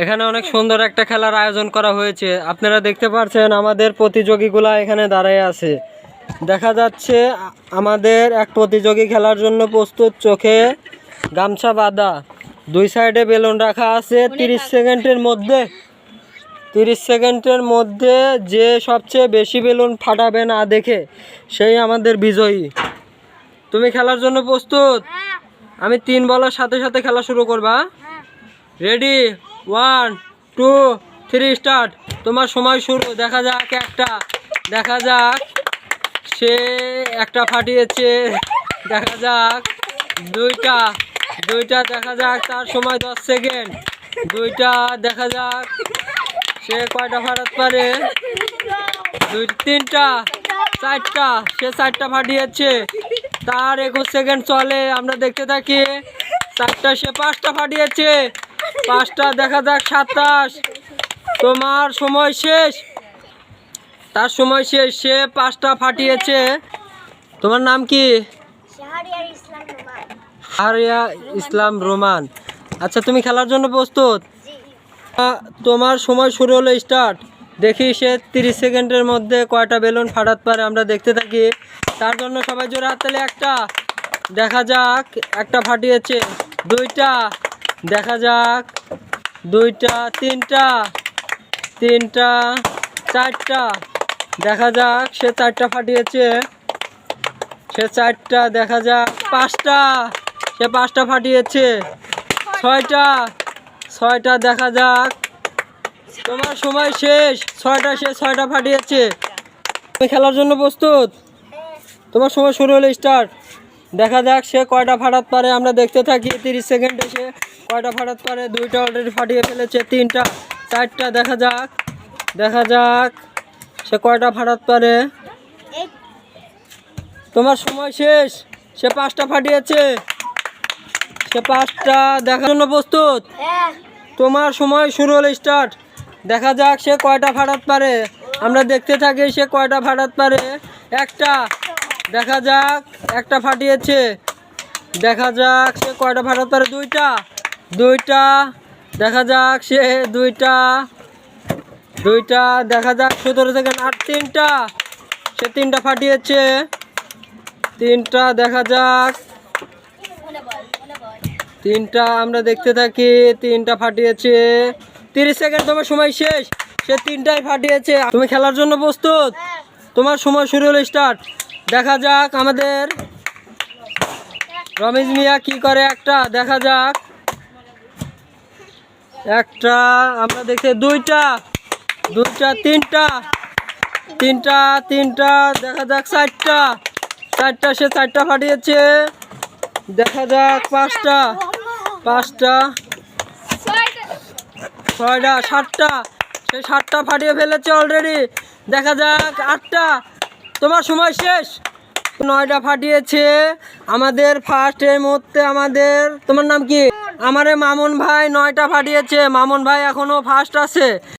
এখানে অনেক সুন্দর একটা খেলার আয়োজন করা হয়েছে। আপনারা দেখতে পাচ্ছেন আমাদের প্রতিযোগীগুলা এখানে দাঁড়িয়ে আছে। দেখা যাচ্ছে আমাদের এক প্রতিযোগী খেলার জন্য প্রস্তুত, চোখে গামছা বাঁধা, দুই সাইডে বেলুন রাখা আছে। 30 সেকেন্ডের মধ্যে যে সবচেয়ে বেশি বেলুন ফাটাবে না দেখে সেই আমাদের বিজয়ী। তুমি খেলার জন্য প্রস্তুত? আমি 3 বলার সাথে সাথে খেলা শুরু করবা। Ready, 1 2 3 start. তোমার সময় শুরু। দেখা যাক সে একটা ফাটিয়েছে। দেখা যাক দুইটা দেখা যাক তার সময় 10 সেকেন্ড। দুইটা দেখা যাক সে কয়টা ফাটাতে পারে। তিনটা, চারটা, সে 4টা ফাটিয়েছে। তার 21 সেকেন্ড চলে, আমরা দেখতে থাকি। 4টা, সে 5টা ফাটিয়েছে। 5টা, দেখা যাক 27। তোমার সময় শেষ। তার সময় শেষ, সে 5টা ফাটিয়েছে। তোমার নাম কি? শাহরিয়া ইসলাম রোমান। আচ্ছা, তুমি খেলার জন্য প্রস্তুত? তোমার সময় শুরু হলো, স্টার্ট। দেখি সে 30 সেকেন্ডের মধ্যে কয়টা বেলুন ফাটাতে পারে, আমরা দেখতে থাকি। তার জন্য সবাই জোরে হাততালি। একটা, দেখা যাক একটা ফাটিয়েছে। দুইটা, দেখা যাক দুইটা। তিনটা, চারটা, দেখা যাক সে 4টা ফাটিয়েছে। সে 4টা, দেখা যাক 5টা, সে 5টা ফাটিয়েছে। 6টা, দেখা যাক। তোমার সময় শেষ। 6টা, সে 6টা ফাটিয়েছে। তুমি খেলার জন্য প্রস্তুত? তোমার সময় শুরু হলো, স্টার্ট। দেখা যাক সে কয়টা ফাটাতে পারে, আমরা দেখতে থাকি। 30 সেকেন্ডে সে কয়টা ফাটাতে পারে। 2টা অলরেডি ফাটিয়ে ফেলেছে। 3টা, 4টা, দেখা যাক সে কয়টা ফাটাতে পারে। তোমার সময় শেষ। সে 5টা ফাটিয়েছে। সে 5টা, দেখার জন্য প্রস্তুত? তোমার সময় শুরু হলো, স্টার্ট। দেখা যাক সে কয়টা ফাটাতে পারে, আমরা দেখতে থাকি। সে কয়টা ফাটাতে পারে। একটা, দেখা যাক একটা ফাটিয়েছে। দেখা যাক সে কয়টা ফাটাতে পারে। দুইটা, দেখা যাক সে দুইটা, দেখা যাক 17 সেকেন্ড। আর 3টা, সে 3টা ফাটিয়েছে। 3টা, দেখা যাক 3টা, আমরা দেখতে থাকি। 3টা ফাটিয়েছে। 30 সেকেন্ড, তোমার সময় শেষ। সে 3টাই ফাটিয়েছে। তুমি খেলার জন্য প্রস্তুত? তোমার সময় শুরু হলো, স্টার্ট। দেখা যাক আমাদের রমেশ মিয়া কি করে। একটা, দেখা যাক একটা, আমরা দেখতে। দুইটা, তিনটা, দেখা যাক 4টা, সে 4টা ফাটিয়েছে। দেখা যাক 5টা, 6টা, 7টা, সে 7টা ফাটিয়ে ফেলেছে অলরেডি। দেখা যাক 8টা, তোমার সময় শেষ। 9টা ফাটিয়েছে আমাদের ফার্স্ট। এই মুহূর্তে আমাদের, তোমার নাম কি? আমারে মামুন ভাই 9টা ফাটিয়েছে। মামুন ভাই এখনো ফার্স্ট আছে।